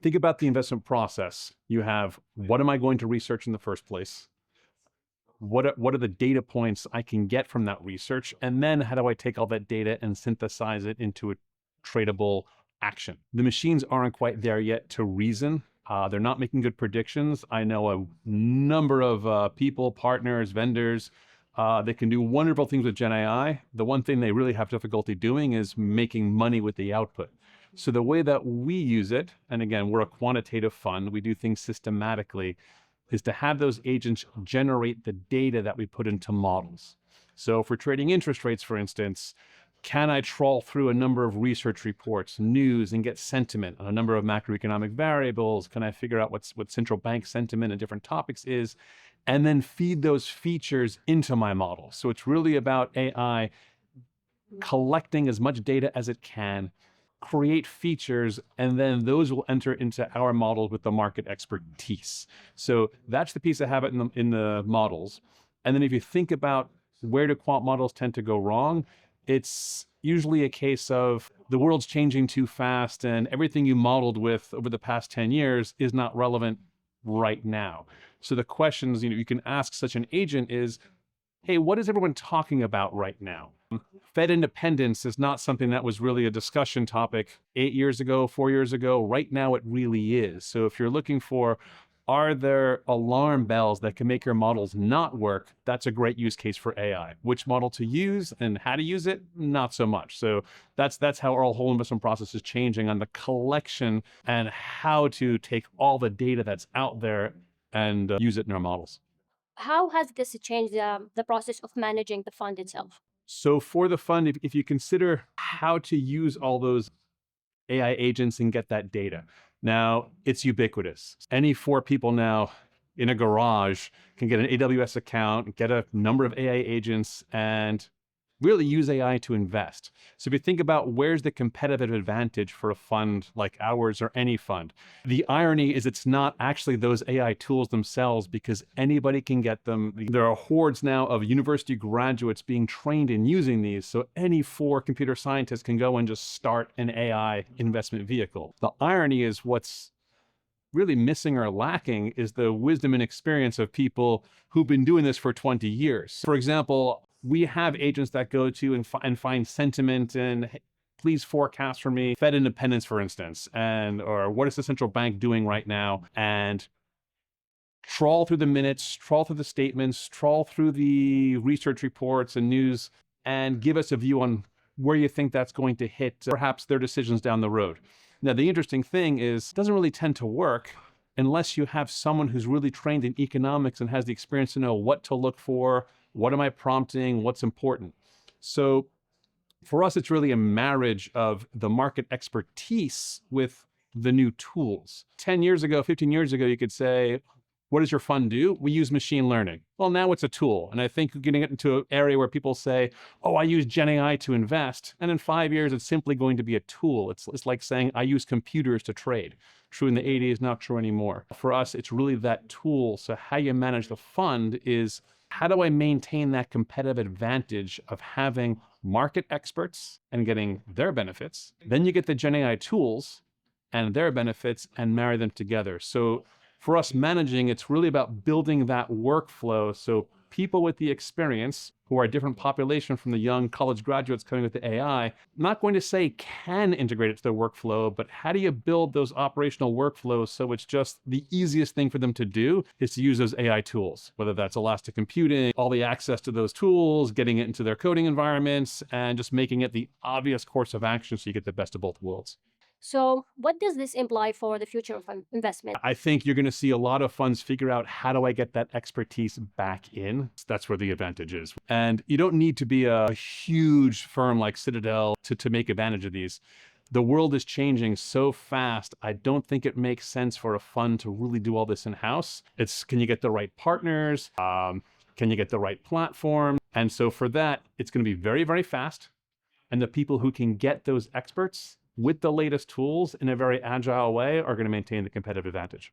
Think about the investment process. You have, what am I going to research in the first place? What are the data points I can get from that research? And then how do I take all that data and synthesize it into a tradable action? The machines aren't quite there yet to reason. They're not making good predictions. I know a number of people, partners, vendors, that can do wonderful things with Gen AI. The one thing they really have difficulty doing is making money with the output. So the way that we use it, and again, we're a quantitative fund, we do things systematically, is to have those agents generate the data that we put into models. So if we're trading interest rates, for instance, can I trawl through a number of research reports, news, and get sentiment on a number of macroeconomic variables? Can I figure out what central bank sentiment and different topics is, and then feed those features into my model? So it's really about AI collecting as much data as it can, create features, and then those will enter into our models with the market expertise. So that's the piece I have it in the models. And then if you think about where do quant models tend to go wrong, it's usually a case of the world's changing too fast and everything you modeled with over the past 10 years is not relevant right now. So the questions you can ask such an agent is, hey, what is everyone talking about right now? Fed independence is not something that was really a discussion topic 8 years ago, 4 years ago. Right now, it really is. So if you're looking for, are there alarm bells that can make your models not work? That's a great use case for AI. Which model to use and how to use it? Not so much. So that's how our whole investment process is changing on the collection and how to take all the data that's out there and use it in our models. How has this changed the process of managing the fund itself? So for the fund, if you consider how to use all those AI agents and get that data, now it's ubiquitous. Any 4 people now in a garage can get an AWS account, get a number of AI agents, and really use AI to invest. So if you think about where's the competitive advantage for a fund like ours or any fund, the irony is it's not actually those AI tools themselves, because anybody can get them. There are hordes now of university graduates being trained in using these. So any 4 computer scientists can go and just start an AI investment vehicle. The irony is what's really missing or lacking is the wisdom and experience of people who've been doing this for 20 years. For example, we have agents that go to and find sentiment and please forecast for me Fed independence, for instance, or what is the central bank doing right now, and trawl through the minutes, trawl through the statements, trawl through the research reports and news, and give us a view on where you think that's going to hit perhaps their decisions down the road. Now, the interesting thing is it doesn't really tend to work unless you have someone who's really trained in economics and has the experience to know what to look for, what am I prompting, what's important. So for us, it's really a marriage of the market expertise with the new tools. 10 years ago, 15 years ago, you could say, what does your fund do? We use machine learning. Well, now it's a tool. And I think we're getting into an area where people say, oh, I use Gen AI to invest. And in 5 years, it's simply going to be a tool. It's like saying, I use computers to trade. True in the 80s, not true anymore. For us, it's really that tool. So how you manage the fund is, how do I maintain that competitive advantage of having market experts and getting their benefits? Then you get the Gen AI tools and their benefits and marry them together. So for us managing, it's really about building that workflow. So people with the experience, who are a different population from the young college graduates coming with the AI, I'm not going to say can integrate it to their workflow, but how do you build those operational workflows so it's just the easiest thing for them to do is to use those AI tools, whether that's elastic computing, all the access to those tools, getting it into their coding environments, and just making it the obvious course of action so you get the best of both worlds. So what does this imply for the future of investment? I think you're going to see a lot of funds figure out, how do I get that expertise back in? That's where the advantage is. And you don't need to be a huge firm like Citadel to make advantage of these. The world is changing so fast. I don't think it makes sense for a fund to really do all this in-house. It's, can you get the right partners? Can you get the right platform? And so for that, it's going to be very, very fast. And the people who can get those experts with the latest tools in a very agile way are going to maintain the competitive advantage.